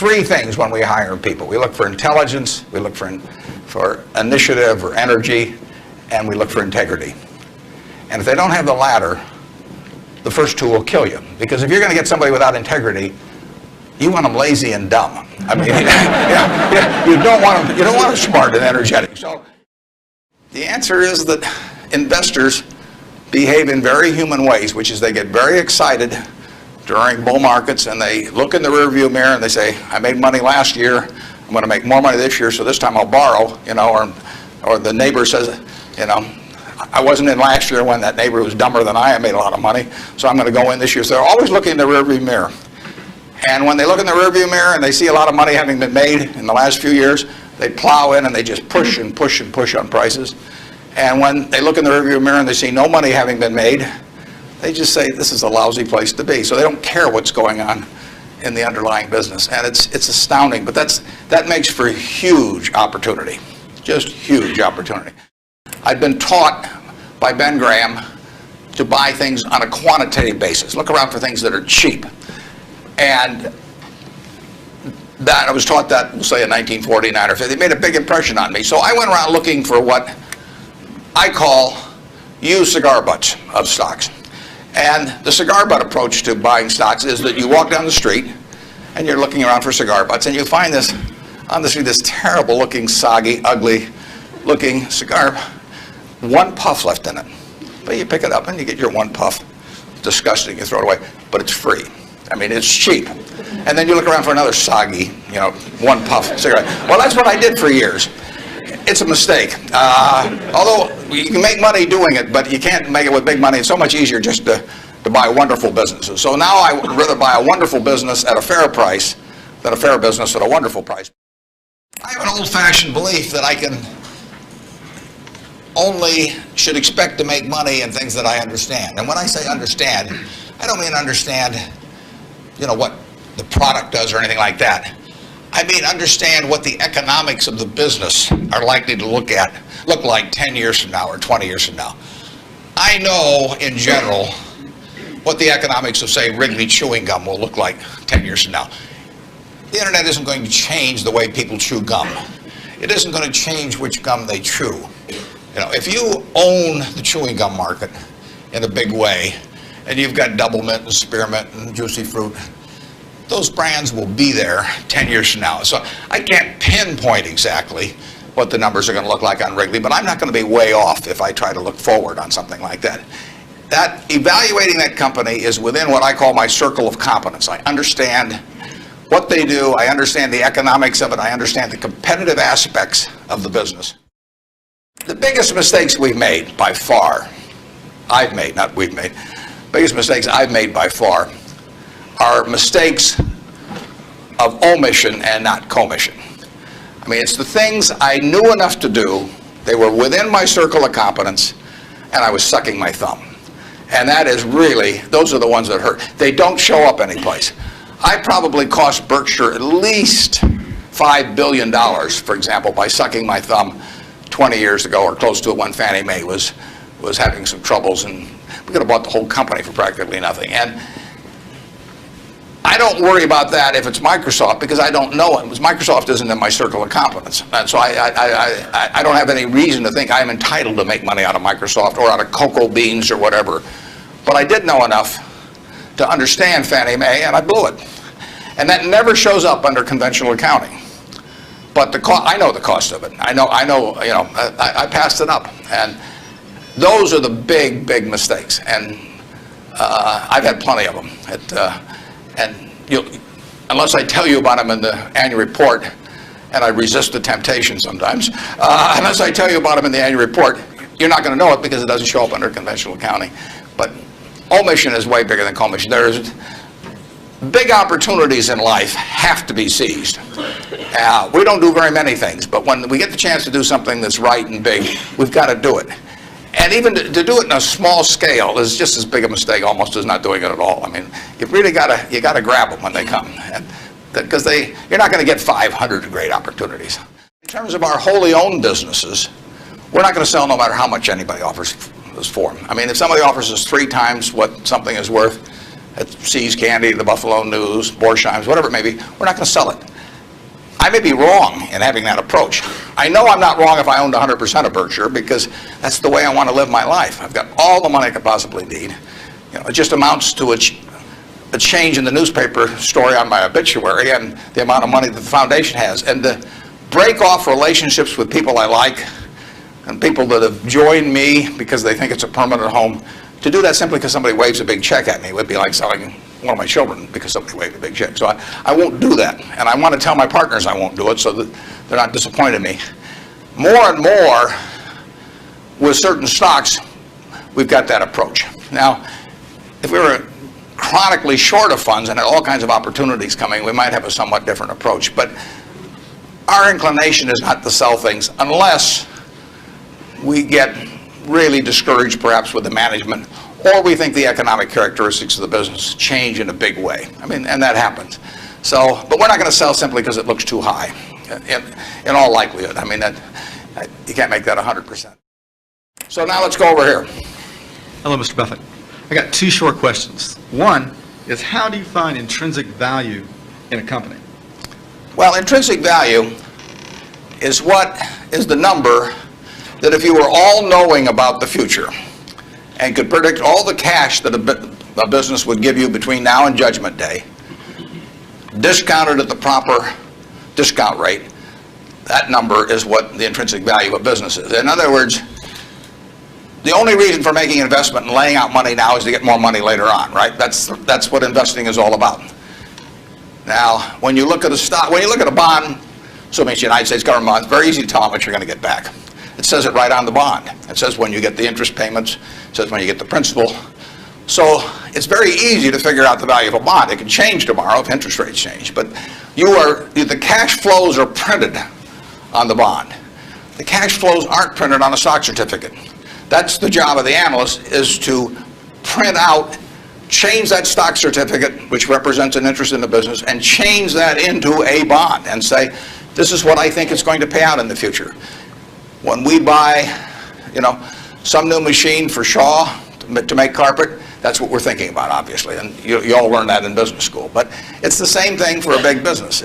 three things when we hire people. We look for intelligence, we look for initiative or energy, and we look for integrity. And if they don't have the latter, the first two will kill you. Because if you're going to get somebody without integrity, you want them lazy and dumb. I mean, you don't want them smart and energetic. So the answer is that investors behave in very human ways, which is they get very excited during bull markets and they look in the rearview mirror and they say, I made money last year, I'm going to make more money this year, so this time I'll borrow, or the neighbor says, I wasn't in last year when that neighbor was dumber than I made a lot of money, so I'm going to go in this year. So they're always looking in the rearview mirror. And when they look in the rearview mirror and they see a lot of money having been made in the last few years, they plow in and they just push and push and push on prices. And when they look in the rearview mirror and they see no money having been made, they just say, this is a lousy place to be. So they don't care what's going on in the underlying business. And it's astounding, but that makes for huge opportunity, just huge opportunity. I've been taught by Ben Graham to buy things on a quantitative basis. Look around for things that are cheap. And that I was taught that, we'll say in 1949 or 50. It made a big impression on me. So I went around looking for what I call used cigar butts of stocks. And the cigar butt approach to buying stocks is that you walk down the street and you're looking around for cigar butts and you find this, on the street, this terrible looking, soggy, ugly looking cigar, one puff left in it. But you pick it up and you get your one puff. Disgusting, you throw it away, but it's free. I mean, it's cheap. And then you look around for another soggy, one puff cigarette. Well, that's what I did for years. It's a mistake. Although you can make money doing it, but you can't make it with big money. It's so much easier just to buy wonderful businesses. So now I would rather buy a wonderful business at a fair price than a fair business at a wonderful price. I have an old-fashioned belief that I should expect to make money in things that I understand. And when I say understand, I don't mean understand, what the product does or anything like that. I mean understand what the economics of the business are likely to look like 10 years from now or 20 years from now. I know in general what the economics of, say, Wrigley chewing gum will look like 10 years from now. The internet isn't going to change the way people chew gum. It isn't going to change which gum they chew. If you own the chewing gum market in a big way, and you've got Double Mint and Spearmint and Juicy Fruit, those brands will be there 10 years from now. So I can't pinpoint exactly what the numbers are going to look like on Wrigley, but I'm not going to be way off if I try to look forward on something like that. That evaluating that company is within what I call my circle of competence. I understand what they do, I understand the economics of it, I understand the competitive aspects of the business. The biggest mistakes we've made by far, I've made, not we've made, biggest mistakes I've made by far are mistakes of omission and not commission. I mean, it's the things I knew enough to do, they were within my circle of competence, and I was sucking my thumb. And that is really, those are the ones that hurt. They don't show up anyplace. I probably cost Berkshire at least $5 billion, for example, by sucking my thumb 20 years ago or close to it when Fannie Mae was having some troubles, and we could have bought the whole company for practically nothing. And I don't worry about that if it's Microsoft because I don't know it. Because Microsoft isn't in my circle of competence. And so I don't have any reason to think I'm entitled to make money out of Microsoft or out of cocoa beans or whatever. But I did know enough to understand Fannie Mae, and I blew it. And that never shows up under conventional accounting. But I know the cost of it. I passed it up. And those are the big, big mistakes. And I've had plenty of them. Unless I tell you about them in the annual report, and I resist the temptation sometimes, unless I tell you about them in the annual report, you're not going to know it because it doesn't show up under conventional accounting. But omission is way bigger than commission. There's big opportunities in life have to be seized. We don't do very many things, but when we get the chance to do something that's right and big, we've got to do it. And even to do it in a small scale is just as big a mistake almost as not doing it at all. I mean, you've really got to grab them when they come, because you're not going to get 500 great opportunities. In terms of our wholly owned businesses, we're not going to sell no matter how much anybody offers us for them. I mean, if somebody offers us 3 times what something is worth at See's Candy, the Buffalo News, Borsheim's, whatever it may be, we're not going to sell it. I may be wrong in having that approach. I know I'm not wrong if I owned 100% of Berkshire, because that's the way I want to live my life. I've got all the money I could possibly need. You know, it just amounts to a change in the newspaper story on my obituary and the amount of money that the foundation has. And to break off relationships with people I like and people that have joined me because they think it's a permanent home, to do that simply because somebody waves a big check at me would be like selling one of my children because somebody waved a big check. So I won't do that. And I want to tell my partners I won't do it so that they're not disappointed in me. More and more with certain stocks, we've got that approach. Now, if we were chronically short of funds and had all kinds of opportunities coming, we might have a somewhat different approach. But our inclination is not to sell things unless we get really discouraged perhaps with the management, or we think the economic characteristics of the business change in a big way. I mean, and that happens. So, but we're not going to sell simply because it looks too high, in all likelihood. I mean, you can't make that 100%. So now let's go over here. Hello, Mr. Buffett. I got two short questions. One is, how do you find intrinsic value in a company? Well, intrinsic value is the number that if you were all-knowing about the future and could predict all the cash that a business would give you between now and Judgment Day, discounted at the proper discount rate, that number is what the intrinsic value of a business is. In other words, the only reason for making an investment and laying out money now is to get more money later on, right? That's what investing is all about. Now, when you look at a stock, when you look at a bond, assuming it's the United States government bond, it's very easy to tell how much you're going to get back. It says it right on the bond. It says when you get the interest payments, it says when you get the principal. So it's very easy to figure out the value of a bond. It can change tomorrow if interest rates change, but the cash flows are printed on the bond. The cash flows aren't printed on a stock certificate. That's the job of the analyst, is to print out, change that stock certificate, which represents an interest in the business, and change that into a bond and say, this is what I think it's going to pay out in the future. When we buy, some new machine for Shaw to make carpet, that's what we're thinking about, obviously, and you all learn that in business school. But it's the same thing for a big business.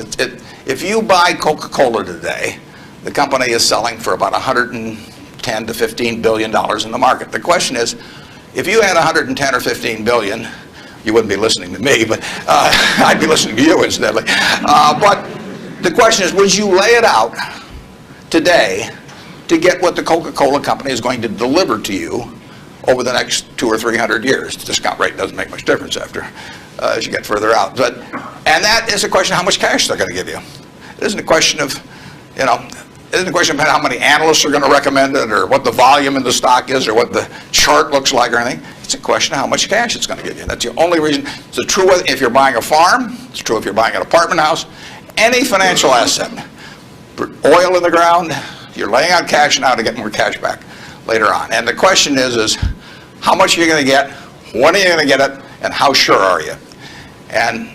If you buy Coca-Cola today, the company is selling for about $110 to $15 billion in the market. The question is, if you had 110 or 15 billion, you wouldn't be listening to me, but I'd be listening to you incidentally. But the question is, would you lay it out today to get what the Coca-Cola company is going to deliver to you over the next 200 or 300 years? The discount rate doesn't make much difference as you get further out. And that is a question of how much cash they're going to give you. It isn't a question of, it isn't a question about how many analysts are going to recommend it, or what the volume in the stock is, or what the chart looks like, or anything. It's a question of how much cash it's going to give you. That's the only reason. It's true if you're buying a farm. It's true if you're buying an apartment house. Any financial asset, oil in the ground, you're laying out cash now to get more cash back later on. And the question is how much are you going to get, when are you going to get it, and how sure are you? And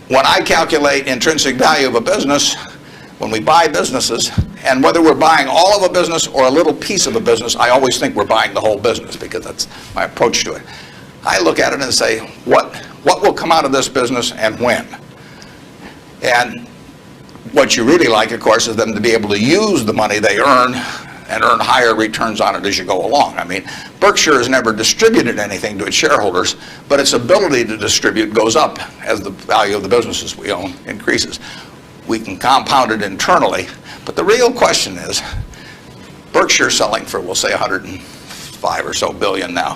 when I calculate intrinsic value of a business, when we buy businesses, and whether we're buying all of a business or a little piece of a business, I always think we're buying the whole business, because that's my approach to it. I look at it and say, what will come out of this business and when? And what you really like, of course, is them to be able to use the money they earn and earn higher returns on it as you go along. I mean, Berkshire has never distributed anything to its shareholders, but its ability to distribute goes up as the value of the businesses we own increases. We can compound it internally, but the real question is, Berkshire selling for, we'll say, 105 or so billion now.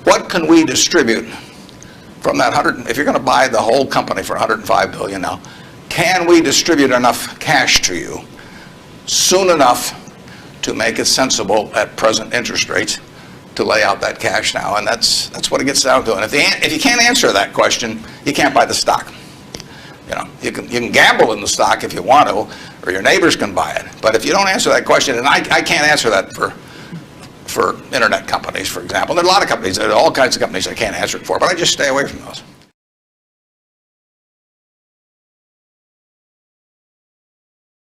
What can we distribute from that 100? If you're going to buy the whole company for 105 billion now, can we distribute enough cash to you soon enough to make it sensible at present interest rates to lay out that cash now? And that's what it gets down to. And if you can't answer that question, you can't buy the stock. You can gamble in the stock if you want to, or your neighbors can buy it. But if you don't answer that question, and I can't answer that for internet companies, for example. There are a lot of companies, there are all kinds of companies I can't answer it for, but I just stay away from those.